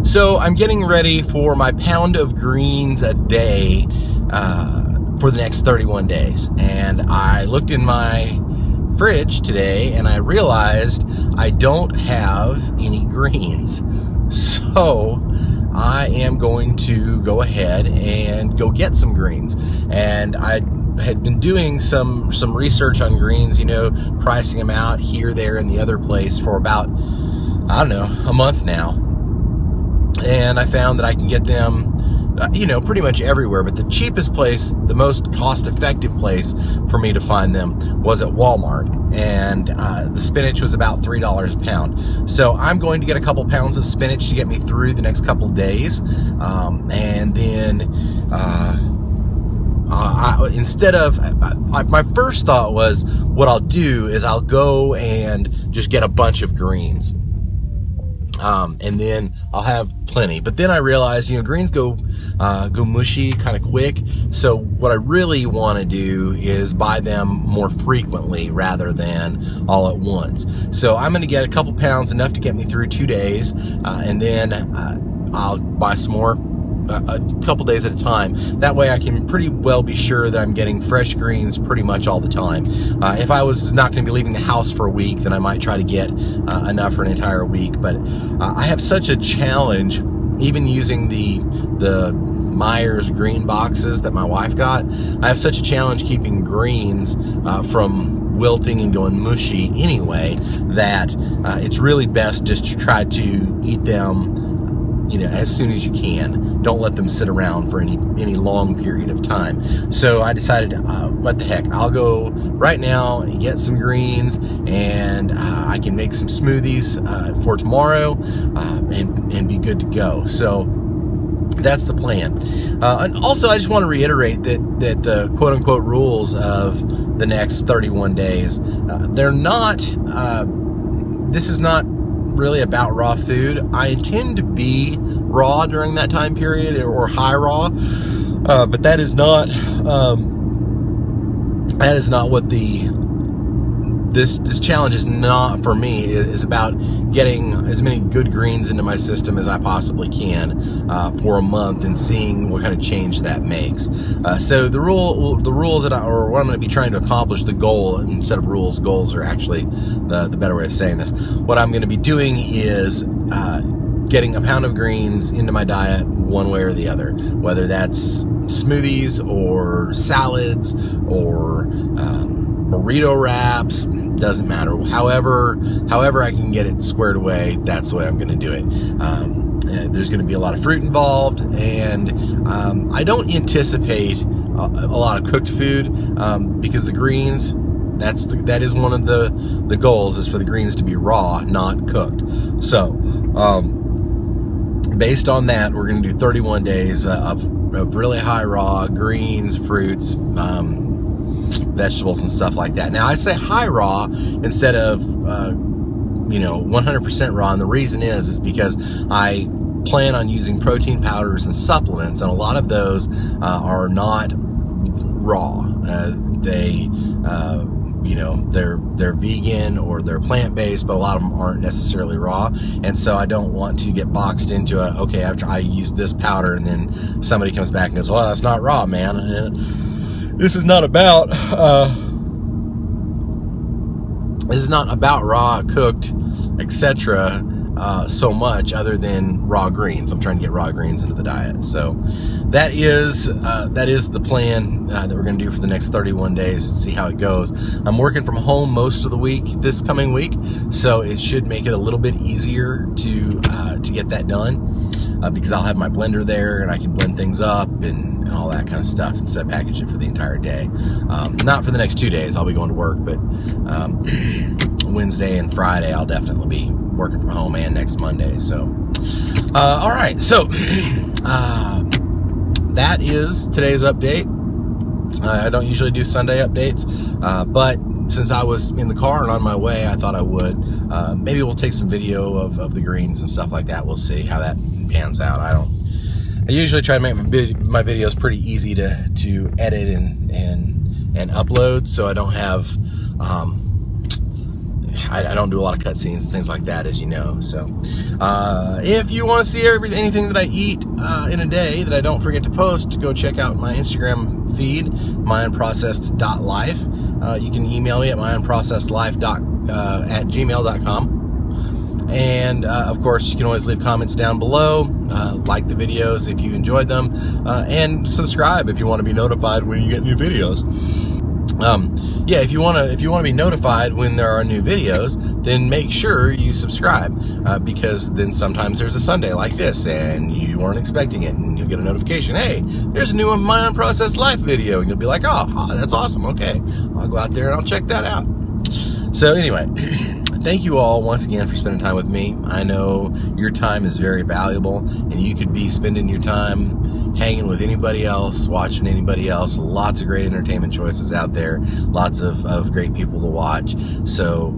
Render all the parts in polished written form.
So I'm getting ready for my pound of greens a day for the next 31 days. And I looked in my fridge today and I realized I don't have any greens. So I am going to go ahead and go get some greens. And I had been doing some research on greens, you know, pricing them out here, there, and the other place for about, I don't know, a month now. And I found that I can get them, you know, pretty much everywhere. But the cheapest place, the most cost-effective place for me to find them was at Walmart. And the spinach was about $3 a pound. So I'm going to get a couple pounds of spinach to get me through the next couple days. And then instead of, my first thought was, what I'll do is I'll go and just get a bunch of greens. And then I'll have plenty. But then I realized, you know, greens go mushy kind of quick. So what I really want to do is buy them more frequently rather than all at once. So I'm going to get a couple pounds, enough to get me through 2 days, and then I'll buy some more a couple days at a time. That way I can pretty well be sure that I'm getting fresh greens pretty much all the time. If I was not going to be leaving the house for a week, then I might try to get enough for an entire week. But I have such a challenge, even using the Myers green boxes that my wife got. I have such a challenge keeping greens from wilting and going mushy anyway, that it's really best just to try to eat them, you know, as soon as you can. Don't let them sit around for any long period of time. So I decided, what the heck, I'll go right now and get some greens, and I can make some smoothies for tomorrow, and be good to go. So that's the plan. And also, I just want to reiterate that the quote-unquote rules of the next 31 days, they're not, this is not really about raw food. I intend to be raw during that time period, or high raw, but that is not what this challenge is not for me. Is about getting as many good greens into my system as I possibly can for a month, and seeing what kind of change that makes. So the rules that or what I'm going to be trying to accomplish, the goal, instead of rules, goals are actually the better way of saying this. What I'm going to be doing is getting a pound of greens into my diet one way or the other, whether that's smoothies or salads or burrito wraps, doesn't matter. However I can get it squared away, that's the way I'm going to do it. There's going to be a lot of fruit involved, and I don't anticipate a lot of cooked food, because the greens, that is one of the goals, is for the greens to be raw, not cooked. So based on that, we're going to do 31 days of really high raw greens, fruits, vegetables, and stuff like that. Now, I say high raw instead of you know, 100% raw, and the reason is because I plan on using protein powders and supplements, and a lot of those are not raw. They you know, they're vegan or they're plant-based, but a lot of them aren't necessarily raw. And so I don't want to get boxed into okay, after I use this powder, and then somebody comes back and goes, well, that's not raw, man. And this is not about raw, cooked, etc. So much, other than raw greens. I'm trying to get raw greens into the diet. So that is the plan that we're going to do for the next 31 days and see how it goes. I'm working from home most of the week this coming week, so it should make it a little bit easier to get that done, because I'll have my blender there and I can blend things up and all that kind of stuff, instead of package it for the entire day. Not for the next 2 days. I'll be going to work, but Wednesday and Friday I'll definitely be working from home, and next Monday. So all right, so that is today's update. I don't usually do Sunday updates, but since I was in the car and on my way, I thought I would. Maybe we'll take some video of the greens and stuff like that. We'll see how that pans out. I usually try to make my videos pretty easy to edit and upload, so I don't have I don't do a lot of cutscenes and things like that, as you know. So if you want to see anything that I eat in a day that I don't forget to post, go check out my Instagram feed, myunprocessed.life. You can email me at myunprocessedlife@gmail.com. And of course, you can always leave comments down below, like the videos if you enjoyed them, and subscribe if you want to be notified when you get new videos. Yeah, if you want to be notified when there are new videos, then make sure you subscribe, because then sometimes there's a Sunday like this and you weren't expecting it, and you'll get a notification, hey, there's a new My Unprocessed Life video, and you'll be like, oh, that's awesome, okay, I'll go out there and I'll check that out. So anyway, thank you all once again for spending time with me. I know your time is very valuable, and you could be spending your time hanging with anybody else, watching anybody else. Lots of great entertainment choices out there, lots of great people to watch. So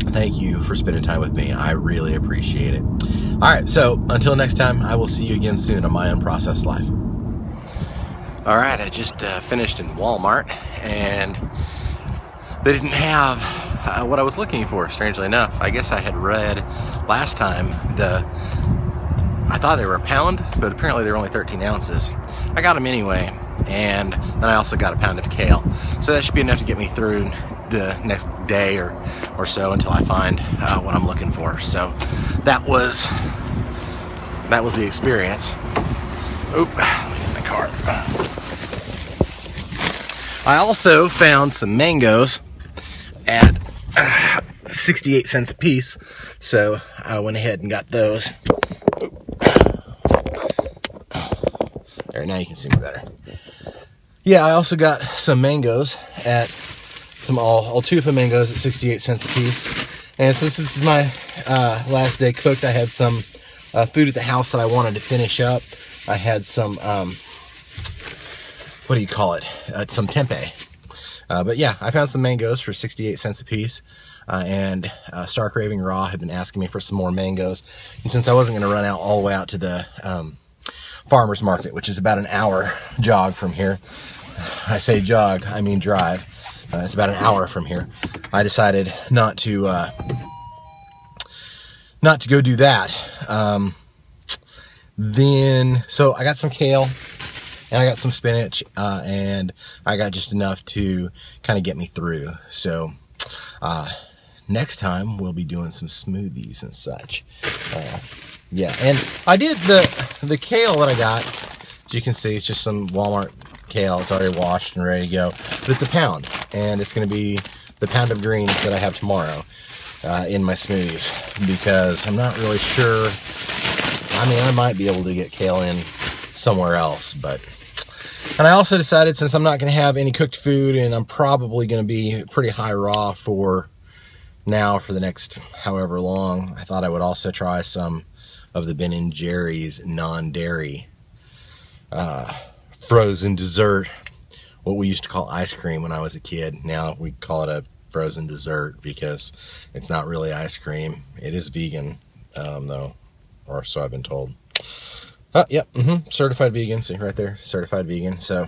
thank you for spending time with me. I really appreciate it. All right, so until next time, I will see you again soon on My Unprocessed Life. All right, I just finished in Walmart, and they didn't have what I was looking for, strangely enough. I guess I had read last time I thought they were a pound, but apparently they were only 13 ounces. I got them anyway, and then I also got a pound of kale. So that should be enough to get me through the next day or so until I find what I'm looking for. So that was the experience. Oop, let me get my cart. I also found some mangoes at 68 cents a piece, so I went ahead and got those. There, now you can see me better. Yeah, I also got some mangoes at some Altufa mangoes at 68 cents a piece. And since this is my last day cooked, I had some food at the house that I wanted to finish up. I had some, what do you call it? Some tempeh. But yeah, I found some mangoes for 68 cents a piece, and Stark Raving Raw had been asking me for some more mangoes, and since I wasn't going to run out all the way out to the farmer's market, which is about an hour jog from here, I say jog, I mean drive, it's about an hour from here, I decided not to go do that. So I got some kale, and I got some spinach, and I got just enough to kind of get me through. So next time we'll be doing some smoothies and such. Yeah, and I did the kale that I got. As you can see, it's just some Walmart kale. It's already washed and ready to go. But it's a pound, and it's going to be the pound of greens that I have tomorrow in my smoothies, because I'm not really sure. I mean, I might be able to get kale in somewhere else, but... And I also decided, since I'm not going to have any cooked food, and I'm probably going to be pretty high raw for the next however long, I thought I would also try some of the Ben & Jerry's non-dairy frozen dessert, what we used to call ice cream when I was a kid. Now we call it a frozen dessert because it's not really ice cream. It is vegan, though, or so I've been told. Yep, certified vegan, see right there, certified vegan. So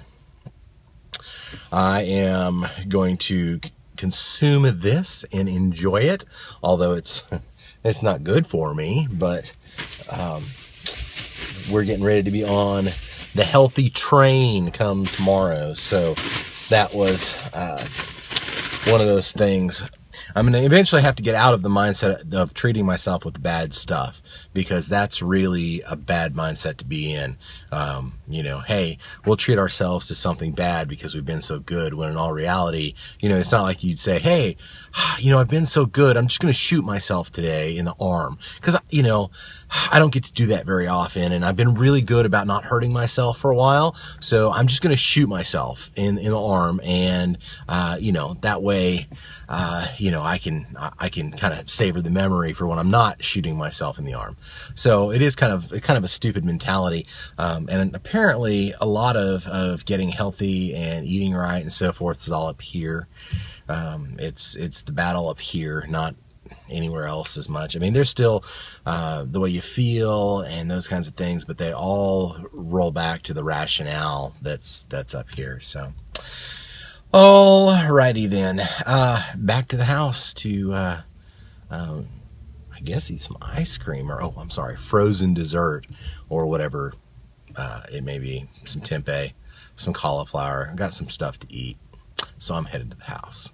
I am going to consume this and enjoy it, although it's not good for me, but we're getting ready to be on the healthy train come tomorrow. So that was one of those things. I'm going to eventually have to get out of the mindset of treating myself with bad stuff, because that's really a bad mindset to be in. You know, hey, we'll treat ourselves to something bad because we've been so good, when in all reality, you know, it's not like you'd say, hey, you know, I've been so good, I'm just going to shoot myself today in the arm. Because, you know, I don't get to do that very often, and I've been really good about not hurting myself for a while, so I'm just going to shoot myself in the arm, and you know, that way, you know, I can kind of savor the memory for when I'm not shooting myself in the arm. So it is kind of a stupid mentality, and apparently a lot of getting healthy and eating right and so forth is all up here. It's the battle up here, not anywhere else as much. I mean, there's still the way you feel and those kinds of things, but they all roll back to the rationale that's up here. So Alrighty then. Back to the house to, I guess eat some ice cream or, oh, I'm sorry, frozen dessert or whatever it may be. Some tempeh, some cauliflower. I got some stuff to eat. So I'm headed to the house.